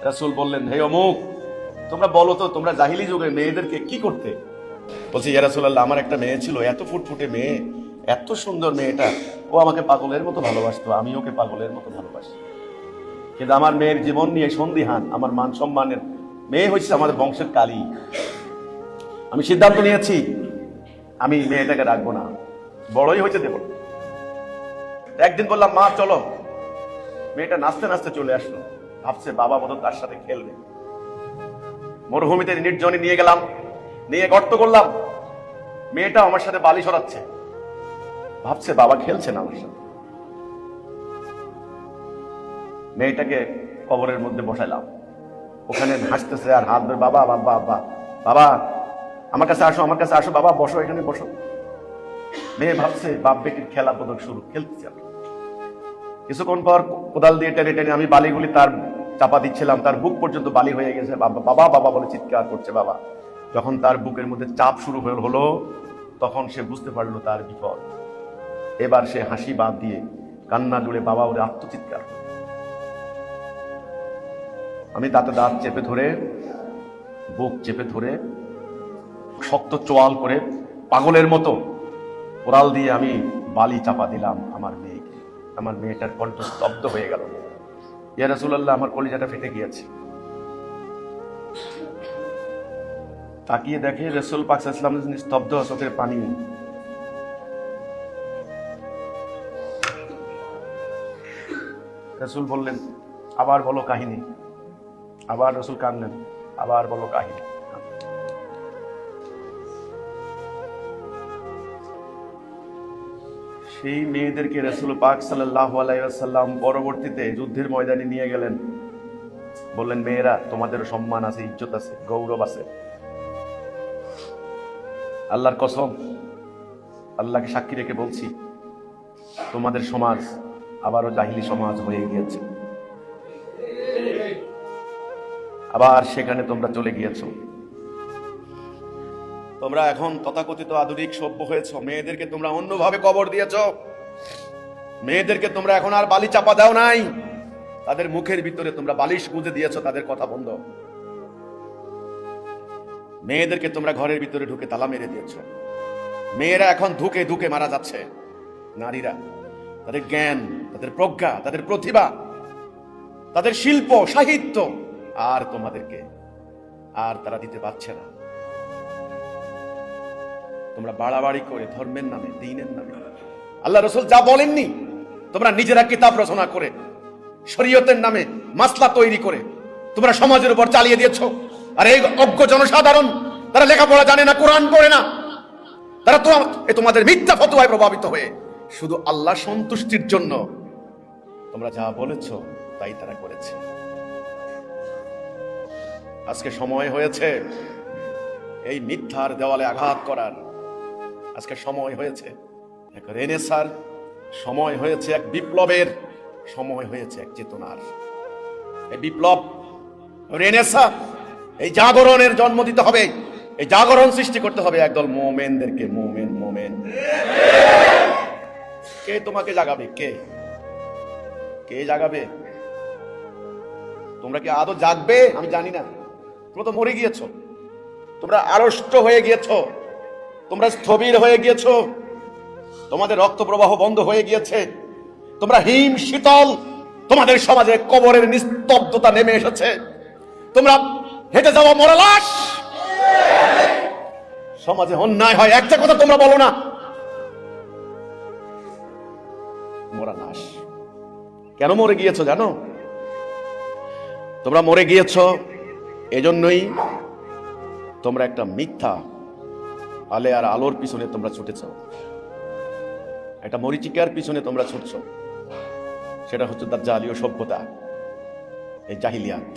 রাসূল বললেন, হে অমুক, তোমরা বলো তো তোমরা জাহিলি যুগে মেয়েদেরকে কি করতে? বলছে, ইয়া রাসূলুল্লাহ, আমার একটা মেয়ে ছিল, এত ফুটফুটে মেয়ে, এত সুন্দর মেয়েটা, ও আমাকে পাগলের মতো ভালোবাসতো, আমি ওকে পাগলের মতো ভালোবাসি। কিন্তু আমার মেয়ের জীবন নিয়ে সন্দিহান, আমার মান সম্মানের, মেয়ে হচ্ছে আমাদের বংশের কালী। আমি সিদ্ধান্ত নিয়েছি আমি মেয়েটাকে রাখবো না, বড়ই হয়েছে দেব। একদিন বললাম, মা চলো। মেয়েটা নাচতে নাচতে চলে আসলো, ভাবছে বাবা বোধহয় তার সাথে খেলবে। মরুভূমিতে নির্জনে নিয়ে গেলাম, নিয়ে গর্ত করলাম, মেয়েটা আমার সাথে বালি সরাচ্ছে, ভাবছে বাবা খেলছে না আমার সাথে। মেয়েটাকে কবরের মধ্যে বসাইলাম, ওখানে হাসতেছে আর হাত ধরে, বাবা বাবা বাবা বাবা আমার কাছে আসো, আমার কাছে আসো, বাবা বসো, এখানে বসো। মেয়ে ভাবছে বাপ বেটির খেলা বোধক শুরু, খেলতেছি আমি। কিছুক্ষণ পর কোদাল দিয়ে টেনে টেনে আমি বালিগুলি তার চাপা দিচ্ছিলাম, তার বুক পর্যন্ত বালি হয়ে গেছে। বাবা বাবা বাবা বলে চিৎকার করছে বাবা। যখন তার বুকের মধ্যে চাপ শুরু হলো, তখন সে বুঝতে পারলো তার বিপদ। এবার সে হাসি বাদ দিয়ে কান্না জুড়ে বাবা বলে আত্মচিৎকার। আমি দাঁতে দাঁত চেপে ধরে, বুক চেপে ধরে, শক্ত চোয়াল করে পাগলের মতো কোরাল দিয়ে আমি বালি চাপা দিলাম আমার মেয়েকে। আমার মেয়েটার কণ্ঠ স্তব্ধ হয়ে গেল। ইয়া রাসূলুল্লাহ, আমার কলিজাটা ফেটে গিয়েছে। তাকিয়ে দেখে রাসূল পাক সাল্লাল্লাহু আলাইহি ওয়াসাল্লাম স্তব্ধ, চোখের পানি। রাসূল বললেন, আবার বলো কাহিনী। আবার রাসূল কাঁদলেন, আবার বলো কাহিনী। সেই মেয়েদেরকে রাসূল পাক সাল্লাল্লাহু আলাইহি ওয়াসাল্লাম পরবর্তীতে যুদ্ধের ময়দানে নিয়ে গেলেন। বললেন, মেয়েরা, তোমাদের সম্মান আছে, ইজ্জত আছে, গৌরব আছে। আল্লাহর কসম, আল্লাহকে সাক্ষী রেখে বলছি, তোমাদের সমাজ আবারও জাহিলি সমাজ হয়ে গিয়েছে। আবার সেখানে তোমরা চলে গিয়েছো। তোমরা এখন তথাকথিত আধুনিক সভ্য হয়েছ। মেয়েদেরকে তোমরা অন্যভাবে কবর দিয়েছ। মেয়েদেরকে তোমরা এখন আর বালি চাপা দাও নাই, তাদের মুখের ভিতরে তোমরা বালিশ গুঁজে দিয়েছ, তাদের কথা বন্ধ। মেয়েদেরকে তোমরা ঘরের ভিতরে ঢুকে তালা মেরে দিয়েছ। মেয়েরা এখন ধুকে ধুকে মারা যাচ্ছে। নারীরা তাদের জ্ঞান, তাদের প্রজ্ঞা, তাদের প্রতিভা, তাদের শিল্প সাহিত্য আর তোমাদেরকে আর তারা দিতে পারছে না। তোমরা বাড়াবাড়ি করে ধর্মের নামে, দ্বীনের নামে, আল্লাহ রাসূল যা বলেননি, তোমরা নিজেরা কিতাব রচনা করে শরীয়তের নামে মাসলা তৈরি করে তোমরা সমাজের উপর চালিয়ে দিয়েছ। আর এই অজ্ঞ জনসাধারণ, তারা লেখাপড়া জানে না, কোরআন পড়ে না, তারা তোমাদের মিথ্যা ফতোয়ায় প্রভাবিত হয়ে শুধু আল্লাহ সন্তুষ্টির জন্য তোমরা যা বলেছ তাই তারা করেছে। আজকে সময় হয়েছে এই মিথ্যার দেওয়ালে আঘাত করার। আজকে সময় হয়েছে এক রেনেসার, সময় হয়েছে এক বিপ্লবের, সময় হয়েছে এক চেতনার। এই বিপ্লব, রেনেসা, এই জাগরণের জন্ম দিতে হবে। এই জাগরণ সৃষ্টি করতে হবে একদল মোমেনদেরকে। মোমেন মোমেন কে তোমাকে জাগাবে? কে কে জাগাবে? তোমরা কি আদৌ জাগবে? আমি জানি না। তোমরা তো মরে গিয়েছো, তোমরা আড়ষ্ট হয়ে গিয়েছো, তোমরা স্থবির হয়ে গিয়েছো, তোমাদের রক্ত প্রবাহ বন্ধ হয়ে গিয়েছে, তোমরা হিম শীতল, তোমাদের সমাজে কবরের নিস্তব্ধতা নেমে এসেছে, তোমরা হেঁটে যাওয়া মরা লাশ। সমাজে অন্যায় হয়, একটা কথা তোমরা বলো না, মরা লাশ। কেন মরে গিয়েছো জানো? তোমরা মরে গিয়েছো এজন্যই তোমরা একটা মিথ্যা আলে আর আলোর পিছনে তোমরা ছুটেছ, একটা মরিচিকার পিছনে তোমরা ছুটছ। সেটা হচ্ছে দাজ্জালীয় সভ্যতা, এই জাহিলিয়াত।